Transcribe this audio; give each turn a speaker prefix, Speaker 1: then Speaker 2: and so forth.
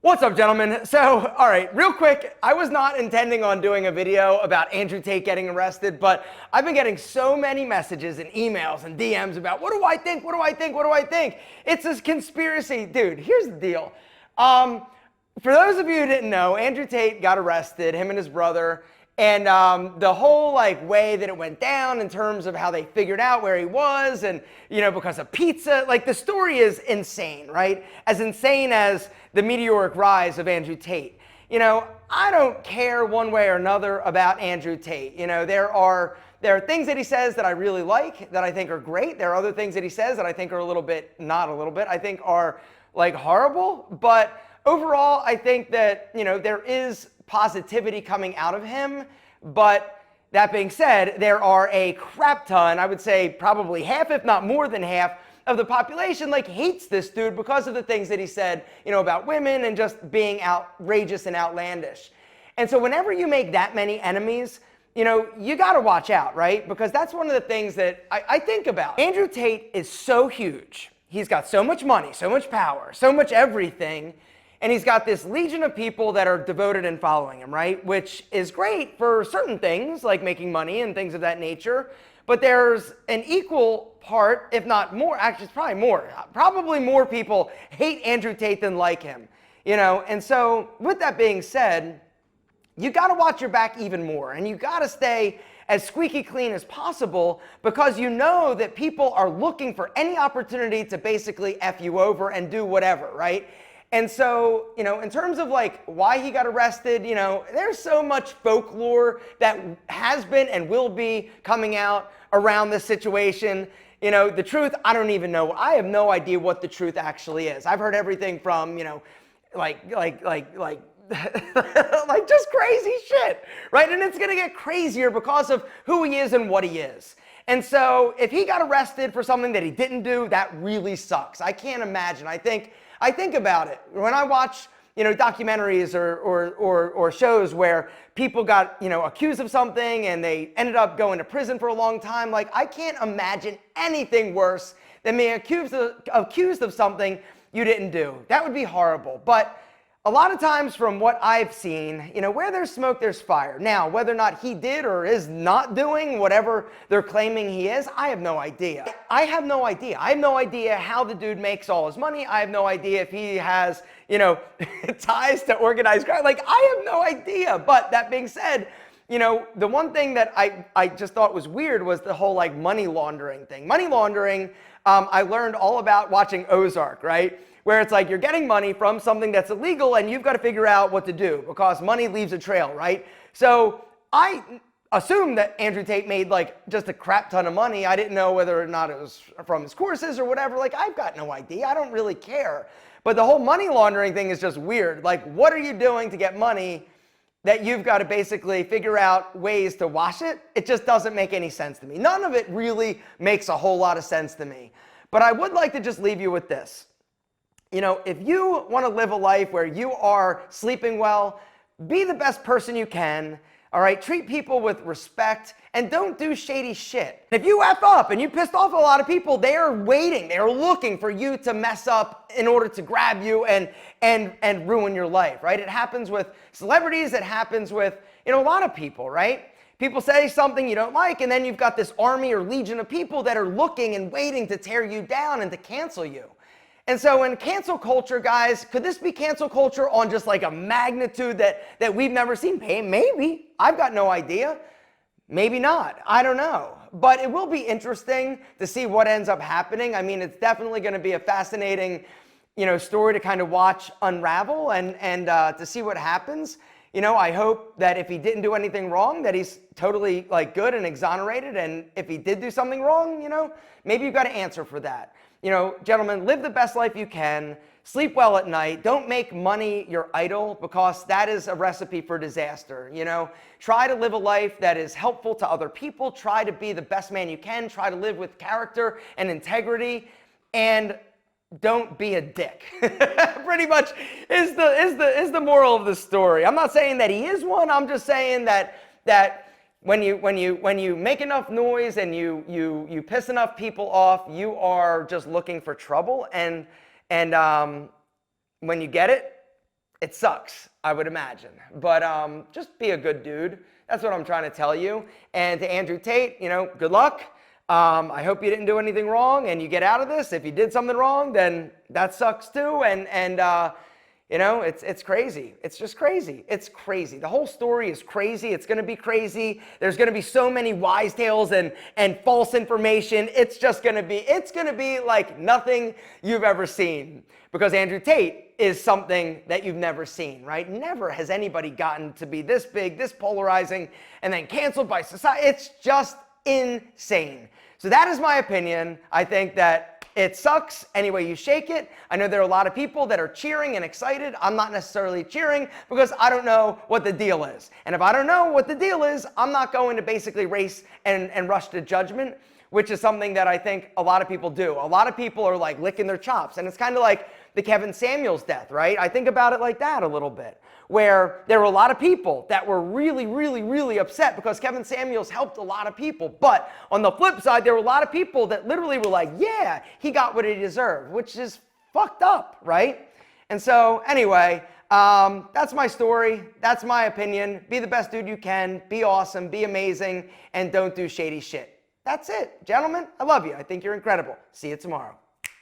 Speaker 1: What's up, gentlemen? So, all right, real quick, I was not intending on doing a video about Andrew Tate getting arrested, but I've been getting so many messages and emails and DMs about what do I think, what do I think, what do I think? It's this conspiracy. Dude, here's the deal. For those of you who didn't know, Andrew Tate got arrested, him and his brother, and the whole way that it went down in terms of how they figured out where he was and, because of pizza, the story is insane, right? As insane as the meteoric rise of Andrew Tate. I don't care one way or another about Andrew Tate. There are things that he says that I really like, that I think are great. There are other things that he says that I think are I think are horrible. But overall, I think that, there is positivity coming out of him. But that being said, there are a crap ton, I would say probably half, if not more than half, of the population hates this dude because of the things that he said, about women and just being outrageous and outlandish. And so whenever you make that many enemies, you got to watch out, right? Because that's one of the things that I think about. Andrew Tate is so huge. He's got so much money, so much power, so much everything. And he's got this legion of people that are devoted and following him, right? Which is great for certain things like making money and things of that nature. But there's an equal part, if not more, actually it's probably more people hate Andrew Tate than like him, And so with that being said, you got to watch your back even more, and you got to stay as squeaky clean as possible, because you know that people are looking for any opportunity to basically F you over and do whatever, right? And so, in terms of why he got arrested, there's so much folklore that has been and will be coming out around this situation. The truth, I don't even know. I have no idea what the truth actually is. I've heard everything from, just crazy shit, right? And it's going to get crazier because of who he is and what he is. And so if he got arrested for something that he didn't do, that really sucks. I can't imagine. I think about it when I watch, documentaries or shows where people got, accused of something and they ended up going to prison for a long time. I can't imagine anything worse than being accused of something you didn't do. That would be horrible. But a lot of times from what I've seen, where there's smoke, there's fire. Now, whether or not he did or is not doing whatever they're claiming he is, I have no idea. I have no idea how the dude makes all his money. I have no idea if he has, ties to organized crime. I have no idea. But that being said, the one thing that I just thought was weird was the whole money laundering thing. Money laundering, I learned all about watching Ozark, right? Where it's you're getting money from something that's illegal and you've got to figure out what to do because money leaves a trail, right? So I assumed that Andrew Tate made just a crap ton of money. I didn't know whether or not it was from his courses or whatever. I've got no idea. I don't really care. But the whole money laundering thing is just weird. What are you doing to get money that you've got to basically figure out ways to wash it? It just doesn't make any sense to me. None of it really makes a whole lot of sense to me. But I would like to just leave you with this. If you want to live a life where you are sleeping well, be the best person you can, all right? Treat people with respect and don't do shady shit. If you F up and you pissed off a lot of people, they are waiting. They are looking for you to mess up in order to grab you and ruin your life, right? It happens with celebrities. It happens with, a lot of people, right? People say something you don't like, and then you've got this army or legion of people that are looking and waiting to tear you down and to cancel you. And so in cancel culture, guys, could this be cancel culture on just a magnitude that we've never seen? Maybe. I've got no idea. Maybe not. I don't know. But it will be interesting to see what ends up happening. I mean, it's definitely going to be a fascinating, story to kind of watch unravel and to see what happens. I hope that if he didn't do anything wrong, that he's totally good and exonerated. And if he did do something wrong, maybe you've got to answer for that. Gentlemen, live the best life you can. Sleep well at night. Don't make money your idol, because that is a recipe for disaster. Try to live a life that is helpful to other people. Try to be the best man you can. Try to live with character and integrity, and don't be a dick. Pretty much is the moral of the story. I'm not saying that he is one. I'm just saying that when you make enough noise and you piss enough people off, you are just looking for trouble. And when you get it, it sucks, I would imagine. But just be a good dude. That's what I'm trying to tell you. And to Andrew Tate, good luck. I hope you didn't do anything wrong and you get out of this. If you did something wrong, then that sucks too. It's crazy. It's just crazy. It's crazy. The whole story is crazy. It's going to be crazy. There's going to be so many wise tales and false information. It's going to be like nothing you've ever seen, because Andrew Tate is something that you've never seen, right? Never has anybody gotten to be this big, this polarizing, and then canceled by society. It's just insane. So that is my opinion. I think that it sucks any way you shake it. I know there are a lot of people that are cheering and excited. I'm not necessarily cheering because I don't know what the deal is. And if I don't know what the deal is, I'm not going to basically race and rush to judgment, which is something that I think a lot of people do. A lot of people are like licking their chops. And it's kind of like the Kevin Samuels death, right? I think about it like that a little bit, where there were a lot of people that were really, really, really upset because Kevin Samuels helped a lot of people. But on the flip side, there were a lot of people that literally were like, yeah, he got what he deserved, which is fucked up, right? And so anyway, that's my story. That's my opinion. Be the best dude you can. Be awesome. Be amazing. And don't do shady shit. That's it. Gentlemen, I love you. I think you're incredible. See you tomorrow.